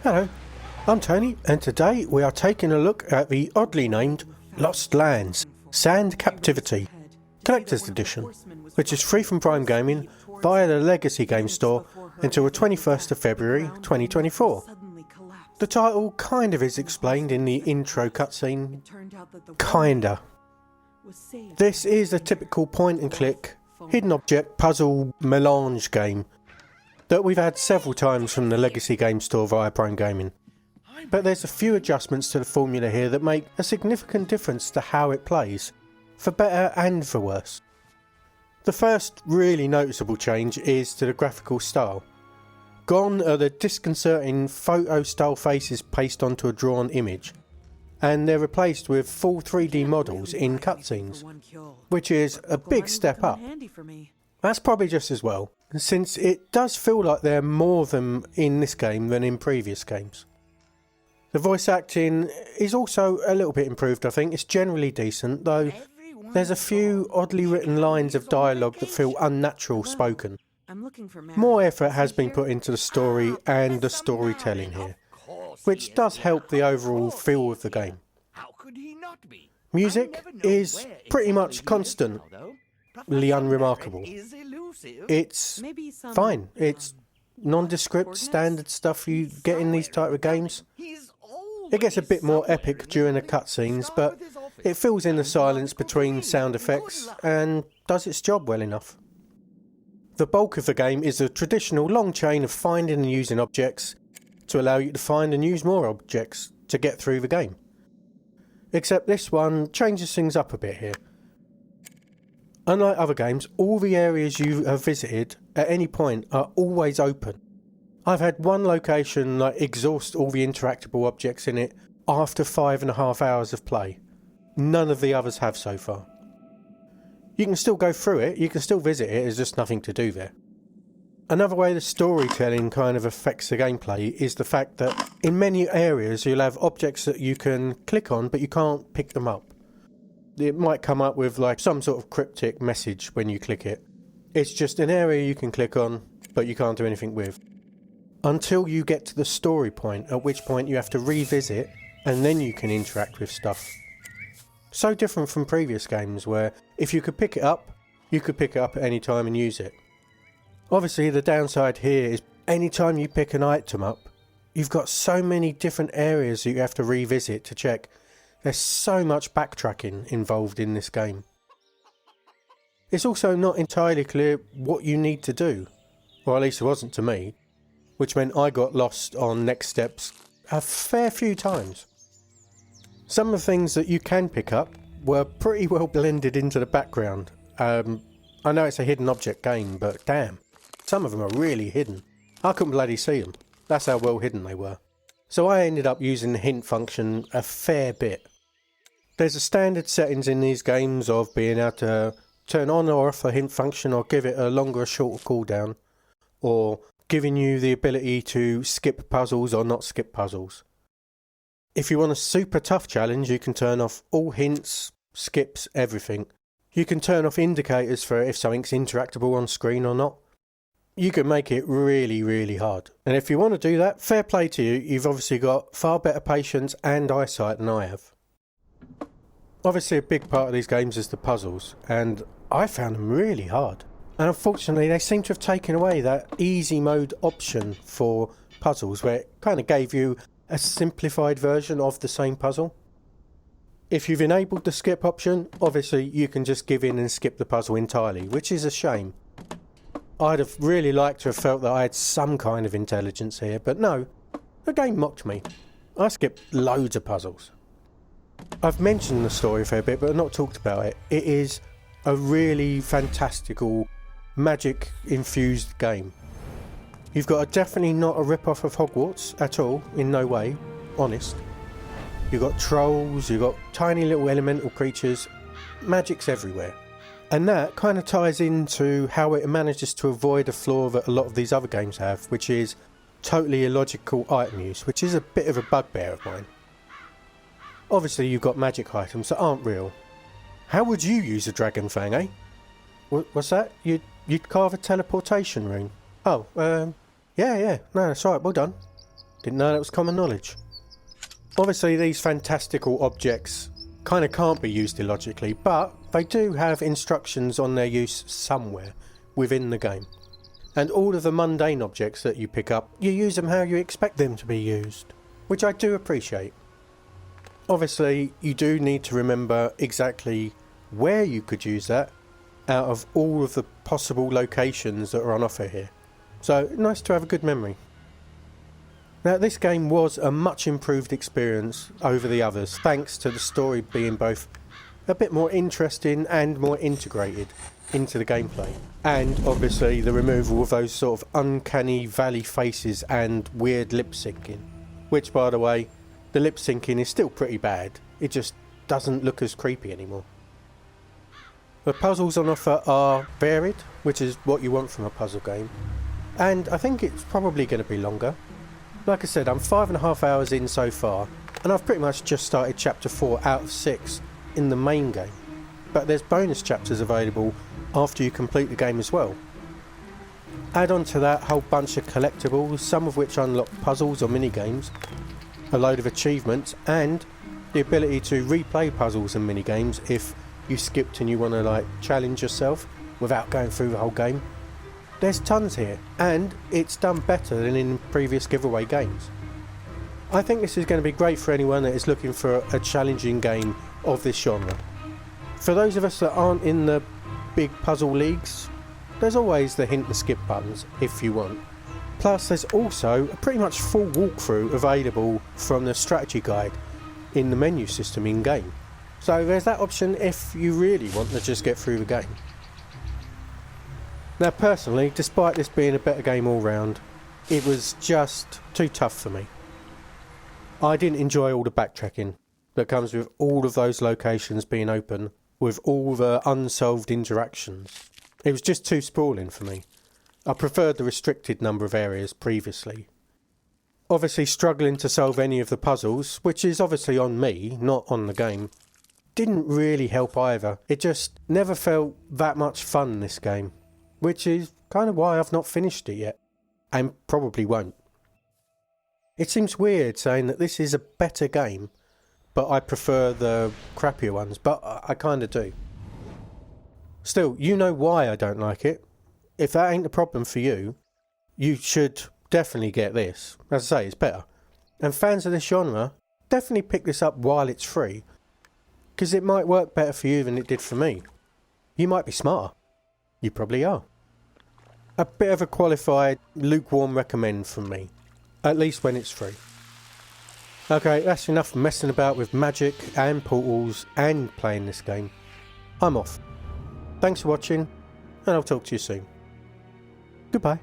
Hello, I'm Tony, and today we are taking a look at the oddly named Lost Lands Sand Captivity Collector's Edition, which is free from Prime Gaming via the Legacy Game Store until the 21st of February 2024. The title kind of is explained in the intro cutscene. Kinda. This is a typical point and click, hidden object puzzle melange game that we've had several times from the Legacy Game Store via Prime Gaming. But there's a few adjustments to the formula here that make a significant difference to how it plays, for better and for worse. The first really noticeable change is to the graphical style. Gone are the disconcerting photo style faces pasted onto a drawn image, and they're replaced with full 3D models in cutscenes, which is a big step up. That's probably just as well, since it does feel like there are more of them in this game than in previous games. The voice acting is also a little bit improved, I think. It's generally decent, though there's a few oddly written lines of dialogue that feel unnatural spoken. More effort has been put into the story and the storytelling here, which does help the overall feel of the game. Music is pretty much constantly unremarkable. It's fine. It's nondescript, standard stuff you get in these type of games. It gets a bit more epic during the cutscenes, but it fills in the silence between sound effects and does its job well enough. The bulk of the game is a traditional long chain of finding and using objects to allow you to find and use more objects to get through the game. Except this one changes things up a bit here. Unlike other games, all the areas you have visited at any point are always open. I've had one location exhaust all the interactable objects in it after 5.5 hours of play. None of the others have so far. You can still go through it, you can still visit it, there's just nothing to do there. Another way the storytelling kind of affects the gameplay is the fact that in many areas you'll have objects that you can click on but you can't pick them up. It might come up with some sort of cryptic message when you click it. It's just an area you can click on but you can't do anything with. Until you get to the story point, at which point you have to revisit and then you can interact with stuff. So different from previous games where if you could pick it up, you could pick it up at any time and use it. Obviously the downside here is anytime you pick an item up, you've got so many different areas that you have to revisit to check. There's so much backtracking involved in this game. It's also not entirely clear what you need to do, or at least it wasn't to me, which meant I got lost on next steps a fair few times. Some of the things that you can pick up were pretty well blended into the background. I know it's a hidden object game, but damn, some of them are really hidden. I couldn't bloody see them. That's how well hidden they were. So I ended up using the hint function a fair bit. There's a standard settings in these games of being able to turn on or off the hint function or give it a longer or shorter cooldown, or giving you the ability to skip puzzles or not skip puzzles. If you want a super tough challenge, you can turn off all hints, skips, everything. You can turn off indicators for if something's interactable on screen or not. You can make it really, really hard. And if you want to do that, fair play to you. You've obviously got far better patience and eyesight than I have. Obviously a big part of these games is the puzzles, and I found them really hard. And unfortunately they seem to have taken away that easy mode option for puzzles where it kind of gave you a simplified version of the same puzzle. If you've enabled the skip option, obviously you can just give in and skip the puzzle entirely, which is a shame. I'd have really liked to have felt that I had some kind of intelligence here, but no, the game mocked me. I skipped loads of puzzles. I've mentioned the story a fair bit, but I've not talked about it. It is a really fantastical, magic-infused game. You've got definitely not a rip-off of Hogwarts at all, in no way, honest. You've got trolls, you've got tiny little elemental creatures, magic's everywhere. And that kind of ties into how it manages to avoid a flaw that a lot of these other games have, which is totally illogical item use, which is a bit of a bugbear of mine. Obviously you've got magic items that aren't real. How would you use a dragon fang, eh? What's that? You'd carve a teleportation rune? Oh, yeah, no, that's right, well done. Didn't know that was common knowledge. Obviously these fantastical objects kind of can't be used illogically, but they do have instructions on their use somewhere within the game. And all of the mundane objects that you pick up, you use them how you expect them to be used, which I do appreciate. Obviously you do need to remember exactly where you could use that out of all of the possible locations that are on offer here. So nice to have a good memory. Now this game was a much improved experience over the others, thanks to the story being both a bit more interesting and more integrated into the gameplay. And obviously the removal of those sort of uncanny valley faces and weird lip syncing. Which, by the way, the lip syncing is still pretty bad, it just doesn't look as creepy anymore. The puzzles on offer are varied, which is what you want from a puzzle game. And I think it's probably going to be longer. Like I said, I'm 5.5 hours in so far, and I've pretty much just started chapter 4 out of 6 in the main game. But there's bonus chapters available after you complete the game as well. Add on to that a whole bunch of collectibles, some of which unlock puzzles or mini-games, a load of achievements, and the ability to replay puzzles and mini-games if you skipped and you want to like challenge yourself without going through the whole game. There's tons here, and it's done better than in previous giveaway games. I think this is going to be great for anyone that is looking for a challenging game of this genre. For those of us that aren't in the big puzzle leagues, there's always the hint and skip buttons if you want. Plus there's also a pretty much full walkthrough available from the strategy guide in the menu system in game. So there's that option if you really want to just get through the game. Now personally, despite this being a better game all round, it was just too tough for me. I didn't enjoy all the backtracking that comes with all of those locations being open with all the unsolved interactions. It was just too sprawling for me. I preferred the restricted number of areas previously. Obviously struggling to solve any of the puzzles, which is obviously on me, not on the game, didn't really help either. It just never felt that much fun, this game. Which is kind of why I've not finished it yet, and probably won't. It seems weird saying that this is a better game, but I prefer the crappier ones, but I kind of do. Still, you know why I don't like it. If that ain't a problem for you, you should definitely get this. As I say, it's better. And fans of this genre, definitely pick this up while it's free, because it might work better for you than it did for me. You might be smarter. You probably are. A bit of a qualified, lukewarm recommend from me. At least when it's free. Okay, that's enough messing about with magic and portals and playing this game. I'm off. Thanks for watching, and I'll talk to you soon. Goodbye.